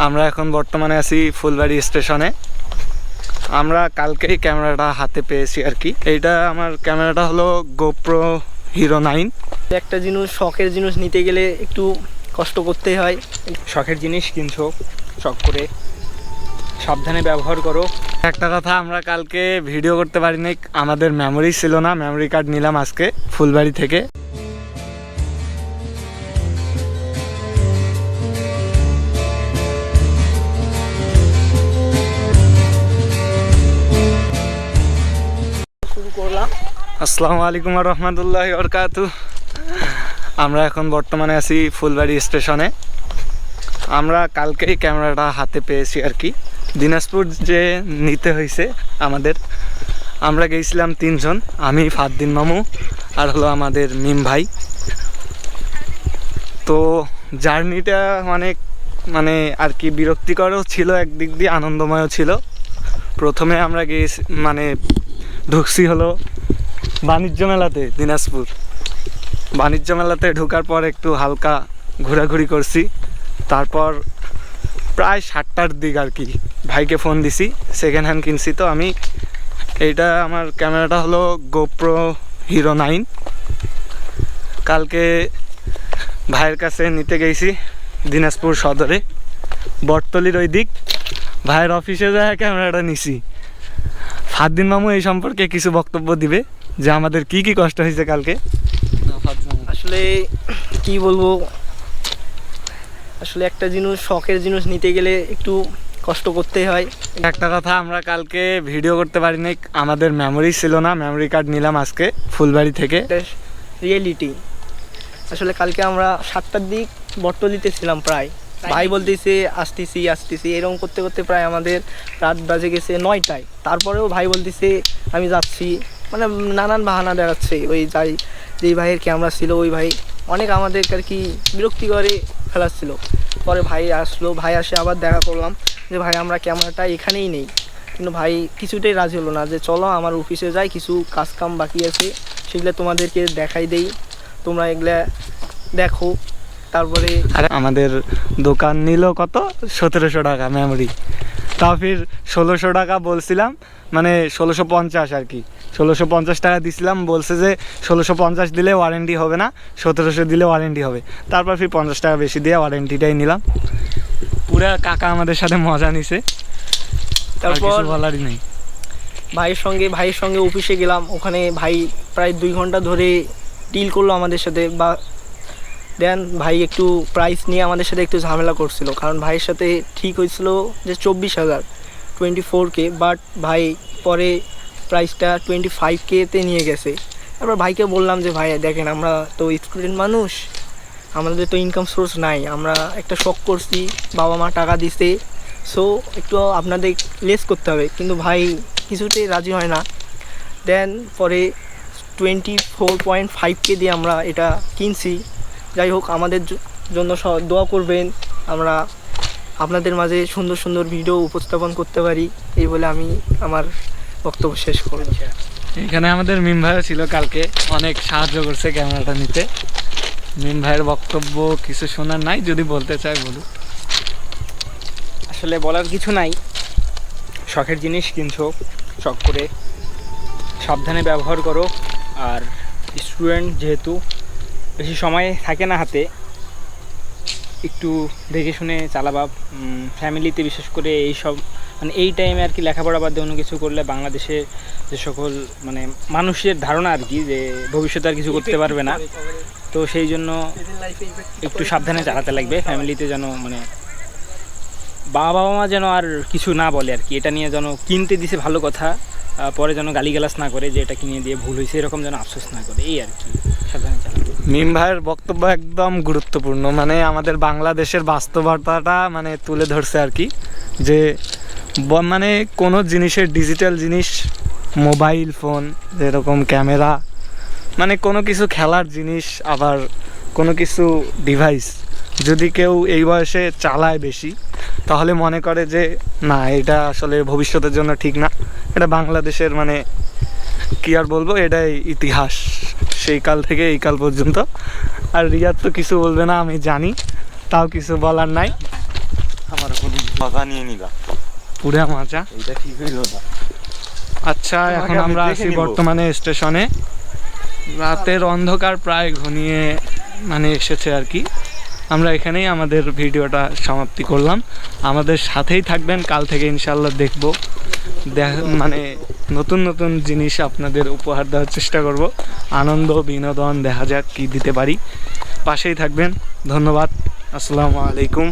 আমরা এখন বর্তমানে আছি ফুলবাড়ি স্টেশনে। আমরা কালকেই ক্যামেরাটা হাতে পেয়েছি আর কি। এইটা আমার ক্যামেরাটা হলো গোপ্রো হিরো 9। একটা জিনিস শখের জিনিস নিতে গেলে একটু কষ্ট করতেই হয়। শখের জিনিস কিনছো, শখ করে সাবধানে ব্যবহার করো। একটা কথা, আমরা কালকে ভিডিও করতে পারিনি, আমাদের মেমোরি ছিল না। মেমোরি কার্ড নিলাম আজকে ফুলবাড়ি থেকে। শুরু করলাম। আসসালামু আলাইকুম ওয়া রাহমাতুল্লাহি ওয়া বারাকাতুহু। আমরা এখন বর্তমানে আছি ফুলবাড়ি স্টেশনে। আমরা কালকেই ক্যামেরাটা হাতে পেয়েছি আর কি। দিনাজপুর যে নিতে হয়েছে আমাদের, আমরা গিয়েছিলাম 3 জন, আমি ফারদিন মামু আর হলো আমাদের মিম ভাই। তো জার্নিটা মানে আর কি বিরক্তিকরও ছিল, একদিক দিয়ে আনন্দময়ও ছিল। প্রথমে আমরা গিয়েছি ঢুকছি হলো বাণিজ্য মেলাতে, দিনাজপুর বাণিজ্য মেলাতে ঢোকার পর একটু হালকা ঘোরাঘুরি করছি। তারপর প্রায় 7টার দিক আর কি ভাইকে ফোন দিছি, সেকেন্ড হ্যান্ড কিনছি। তো আমি এইটা আমার ক্যামেরাটা হলো গোপ্রো হিরো 9। কালকে ভাইয়ের কাছে নিতে গেছি দিনাজপুর সদরে, বটতলির ওই দিক। ভাইয়ের অফিসে যায় ক্যামেরাটা নিছি। ফারদিন মামু এই সম্পর্কে কিছু বক্তব্য দিবে যে আমাদের কি কি কষ্ট হয়েছে কালকে। আসলে কি বলবো, আসলে একটা জিনিস শখের জিনিস নিতে গেলে একটু কষ্ট করতেই হয়। একটা কথা, আমরা কালকে ভিডিও করতে পারিনি, আমাদের মেমোরি ছিল না। মেমোরি কার্ড নিলাম আজকে ফুলবাড়ি থেকে। রিয়েলিটি আসলে কালকে আমরা 7টার দিক বটতলিতে ছিলাম প্রায়। ভাই বলতেছে আসতেছি এরকম করতে করতে প্রায় আমাদের রাত বাজে গেছে 9টায়। তারপরেও ভাই বলতেছে আমি যাচ্ছি, নানান বাহানা দেখাচ্ছে। ওই যেই ভাইয়ের ক্যামেরা ছিল ওই ভাই অনেক আমাদেরকে আর কি বিরক্তি করে ফেলাচ্ছিল। পরে ভাই আসলো, ভাই আসে আবার দেখা করলাম যে ভাই আমরা ক্যামেরাটা এখানেই নেই। কিন্তু ভাই কিছুটাই রাজি হলো না, যে চলো আমার অফিসে যাই, কিছু কাজ কাম বাকি আছে সেগুলো তোমাদেরকে দেখাই দেই, তোমরা এগুলা দেখো। তারপরে আমাদের দোকান নিল কত, 1700 টাকা মেমোরি। তাও ফির 1600 টাকা বলছিলাম, 1650 আর কি। 1650 টাকা দিছিলাম, বলছে যে 1650 দিলে ওয়ারেন্টি হবে না, 1700 দিলে ওয়ারেন্টি হবে। তারপর ফির 50 টাকা বেশি দিয়ে ওয়ারেন্টিটাই নিলাম। পুরা কাকা আমাদের সাথে মজা নিছে, তারপর বলারই নেই। ভাইয়ের সঙ্গে অফিসে গেলাম। ওখানে ভাই প্রায় 2 ঘন্টা ধরে ডিল করলো আমাদের সাথে। দেন ভাই একটু প্রাইস নিয়ে আমাদের সাথে একটু ঝামেলা করছিল, কারণ ভাইয়ের সাথে ঠিক হয়েছিল যে 24,000 24K, বাট ভাই পরে প্রাইসটা 25K-তে নিয়ে গেছে। তারপর ভাইকে বললাম যে ভাই দেখেন, আমরা তো স্টুডেন্ট মানুষ, আমাদের তো ইনকাম সোর্স নাই, আমরা একটা শখ করছি, বাবা মা টাকা দিছে, সো একটু আপনাদের লেস করতে হবে। কিন্তু ভাই কিছুতেই রাজি হয় না। দেন পরে 24.5K দিয়ে আমরা এটা কিনছি। যাই হোক, আমাদের জন্য দোয়া করবেন, আমরা আপনাদের মাঝে সুন্দর সুন্দর ভিডিও উপস্থাপন করতে পারি, এই বলে আমি আমার বক্তব্য শেষ করব। এখানে আমাদের মিম ভাইও ছিল, কালকে অনেক সাহায্য করছে ক্যামেরাটা নিতে। মিম ভাইয়ের বক্তব্য কিছু শোনার নাই, যদি বলতে চাই বলুন। আসলে বলার কিছু নাই। শখের জিনিস কিনছো, শখ করে সাবধানে ব্যবহার করো। আর স্টুডেন্ট যেহেতু বেশি সময় থাকে না হাতে, একটু দেখে শুনে চালাবা। ফ্যামিলিতে বিশেষ করে এইসব এই টাইমে আর কি লেখাপড়া বাদ দিয়ে অন্য কিছু করলে বাংলাদেশে যে সকল মানুষের ধারণা আর কি, যে ভবিষ্যতে আর কিছু করতে পারবে না। তো সেই জন্য একটু সাবধানে চালাতে লাগবে। ফ্যামিলিতে যেন বাবা মা যেন আর কিছু না বলে আর কি, এটা নিয়ে যেন কিনতে দিছে ভালো কথা, পরে যেন গালিগালাজ না করে যে এটা কিনে দিয়ে ভুল হয়েছে, এরকম যেন আফসোস না করে, এই আর কি। সাবধানে চালাবে। মিম ভাইয়ের বক্তব্য একদম গুরুত্বপূর্ণ, আমাদের বাংলাদেশের বাস্তবতাটা তুলে ধরছে আর কি। যে কোনো জিনিসের ডিজিটাল জিনিস, মোবাইল ফোন যেরকম ক্যামেরা, কোনো কিছু খেলার জিনিস, আবার কোনো কিছু ডিভাইস যদি কেউ এই বয়সে চালায় বেশি, তাহলে মনে করে যে না, এটা আসলে ভবিষ্যতের জন্য ঠিক না। এটা বাংলাদেশের কি আর বলবো, এটাই ইতিহাস সেই কাল থেকে এই কাল পর্যন্ত। আর রিয়াদ তো কিছু বলবে না আমি জানি, তাও কিছু বলার নাই। আমার মজা নিয়ে নিলাম, পুরা মজা। এইটা ঠিক হইল না। আচ্ছা, এখন তোমাকে আমি আমরা দেখে আছি নিবো। বর্তমানে স্টেশনে। রাতের অন্ধকার প্রায় ঘনিয়ে মানে এসেছে আর কি। আমরা এখানেই আমাদের ভিডিওটা সমাপ্তি করলাম। আমাদের সাথেই থাকবেন, কাল থেকে ইনশাল্লাহ দেখব, মানে নতুন নতুন জিনিস আপনাদের উপহার দেওয়ার চেষ্টা করব। আনন্দ বিনোদন দেখা যাক কি দিতে পারি। পাশেই থাকবেন। ধন্যবাদ। আসসালামু আলাইকুম।